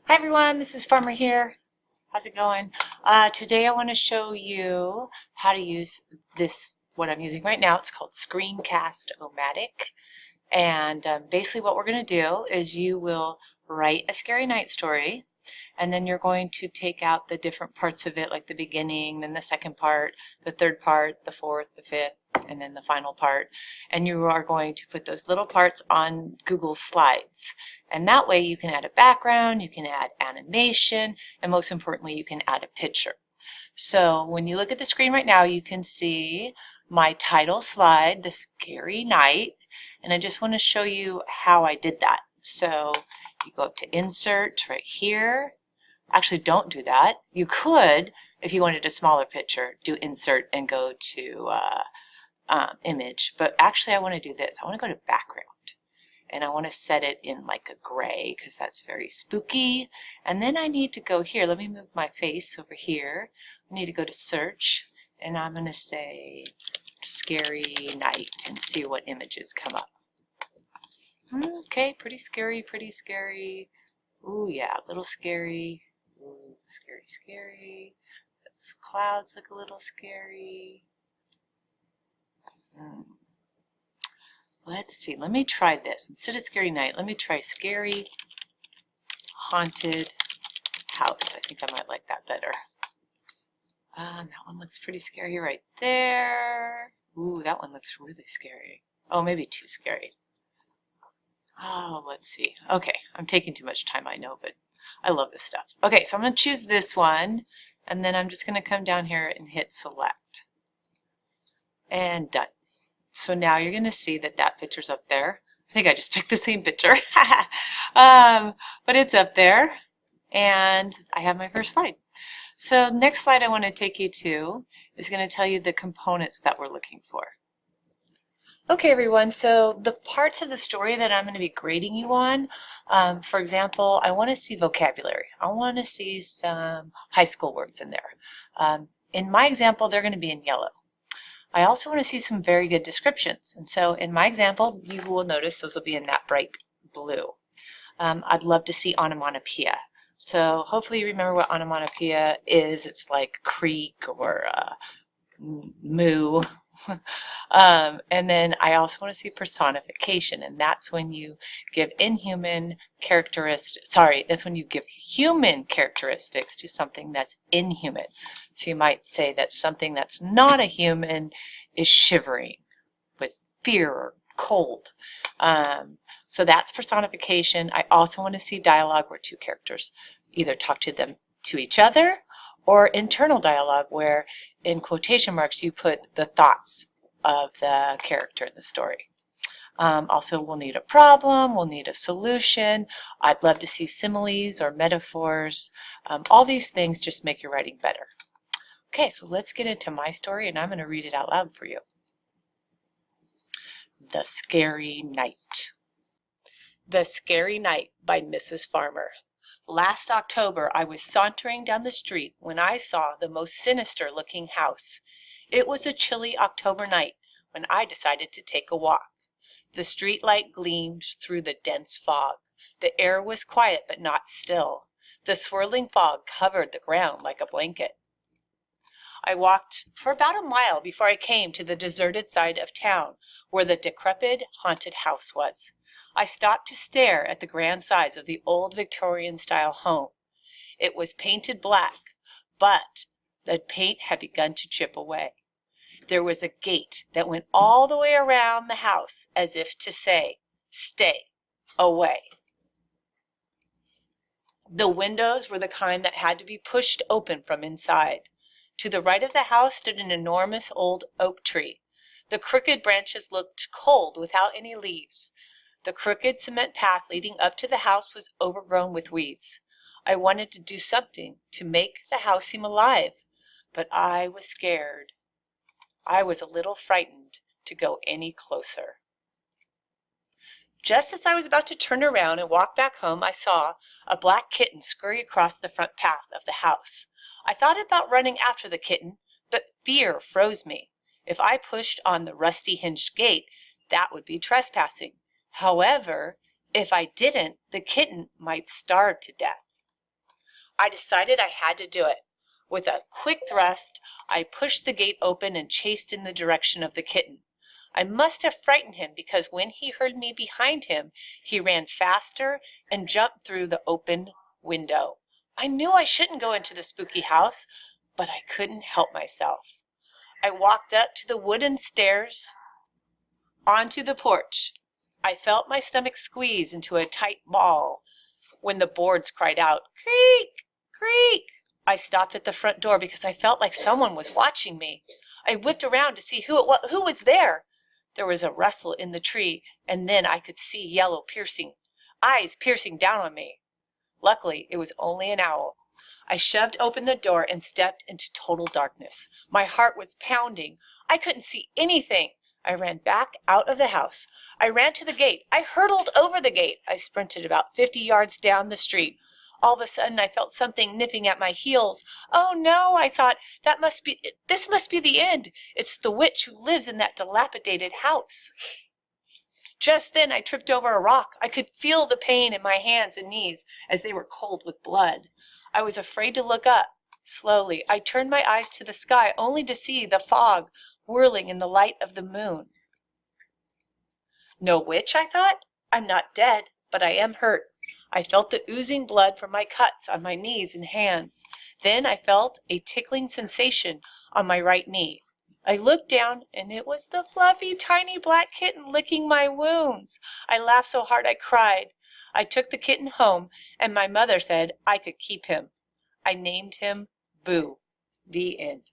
Hi everyone, Mrs. Farmer here. How's it going? Today I want to show you how to use what I'm using right now. It's called Screencast-O-Matic. And basically what we're going to do is you will write a scary night story, and then you're going to take out the different parts of it, like the beginning, then the second part, the third part, the fourth, the fifth, and then the final part. And you are going to put those little parts on Google Slides. And that way you can add a background, you can add animation, and most importantly, you can add a picture. So when you look at the screen right now, you can see my title slide, The Scary Night, and I just want to show you how I did that. So you go up to Insert right here. Actually, don't do that. You could, if you wanted a smaller picture, do Insert and go to Image. But actually, I want to do this. I want to go to Background. And I want to set it in like a gray because that's very spooky. And then I need to go here. Let me move my face over here. I need to go to Search, and I'm going to say Scary Night and see what images come up. Okay, pretty scary, pretty scary. Ooh, yeah, a little scary. Ooh, scary, scary. Those clouds look a little scary. Let's see, let me try this. Instead of Scary Night, let me try Scary Haunted House. I think I might like that better. That one looks pretty scary right there. Ooh, that one looks really scary. Oh, maybe too scary. Oh, let's see. Okay, I'm taking too much time, I know, but I love this stuff. Okay, so I'm going to choose this one, and then I'm just going to come down here and hit Select. And done. So now you're going to see that that picture's up there. I think I just picked the same picture. But it's up there, and I have my first slide. So next slide I want to take you to is going to tell you the components that we're looking for. Okay everyone, so the parts of the story that I'm going to be grading you on, for example, I want to see vocabulary. I want to see some high school words in there. In my example, they're going to be in yellow. I also want to see some very good descriptions. And so in my example, you will notice those will be in that bright blue. I'd love to see onomatopoeia. So hopefully you remember what onomatopoeia is. It's like creak or moo. And then I also want to see personification, and that's when you give inhuman characteristics, that's when you give human characteristics to something that's inhuman. So you might say that something that's not a human is shivering with fear or cold. So that's personification. I also want to see dialogue where two characters either talk to each other, or internal dialogue where in quotation marks you put the thoughts of the character in the story. Also, we'll need a problem, we'll need a solution. I'd love to see similes or metaphors. All these things just make your writing better. Okay, so let's get into my story, and I'm going to read it out loud for you. The Scary Night. The Scary Night by Mrs. Farmer. Last October, I was sauntering down the street when I saw the most sinister-looking house. It was a chilly October night when I decided to take a walk. The street light gleamed through the dense fog. The air was quiet but not still. The swirling fog covered the ground like a blanket. I walked for about a mile before I came to the deserted side of town where the decrepit, haunted house was. I stopped to stare at the grand size of the old Victorian-style home. It was painted black, but the paint had begun to chip away. There was a gate that went all the way around the house as if to say, "Stay away." The windows were the kind that had to be pushed open from inside. To the right of the house stood an enormous old oak tree. The crooked branches looked cold without any leaves. The crooked cement path leading up to the house was overgrown with weeds. I wanted to do something to make the house seem alive, but I was scared. I was a little frightened to go any closer. Just as I was about to turn around and walk back home, I saw a black kitten scurry across the front path of the house. I thought about running after the kitten, but fear froze me. If I pushed on the rusty hinged gate, that would be trespassing. However, if I didn't, the kitten might starve to death. I decided I had to do it. With a quick thrust, I pushed the gate open and chased in the direction of the kitten. I must have frightened him because when he heard me behind him, he ran faster and jumped through the open window. I knew I shouldn't go into the spooky house, but I couldn't help myself. I walked up to the wooden stairs onto the porch. I felt my stomach squeeze into a tight ball when the boards cried out, "Creak, creak." I stopped at the front door because I felt like someone was watching me. I whipped around to see who was there. There was a rustle in the tree, and then I could see yellow eyes piercing down on me. Luckily, it was only an owl. I shoved open the door and stepped into total darkness. My heart was pounding. I couldn't see anything. I ran back out of the house. I ran to the gate. I hurtled over the gate. I sprinted about 50 yards down the street. All of a sudden, I felt something nipping at my heels. Oh no, I thought, this must be the end. It's the witch who lives in that dilapidated house. Just then I tripped over a rock. I could feel the pain in my hands and knees as they were cold with blood. I was afraid to look up. Slowly, I turned my eyes to the sky only to see the fog whirling in the light of the moon. No witch, I thought. I'm not dead, but I am hurt. I felt the oozing blood from my cuts on my knees and hands. Then I felt a tickling sensation on my right knee. I looked down, and it was the fluffy, tiny black kitten licking my wounds. I laughed so hard I cried. I took the kitten home, and my mother said I could keep him. I named him Boo. The end.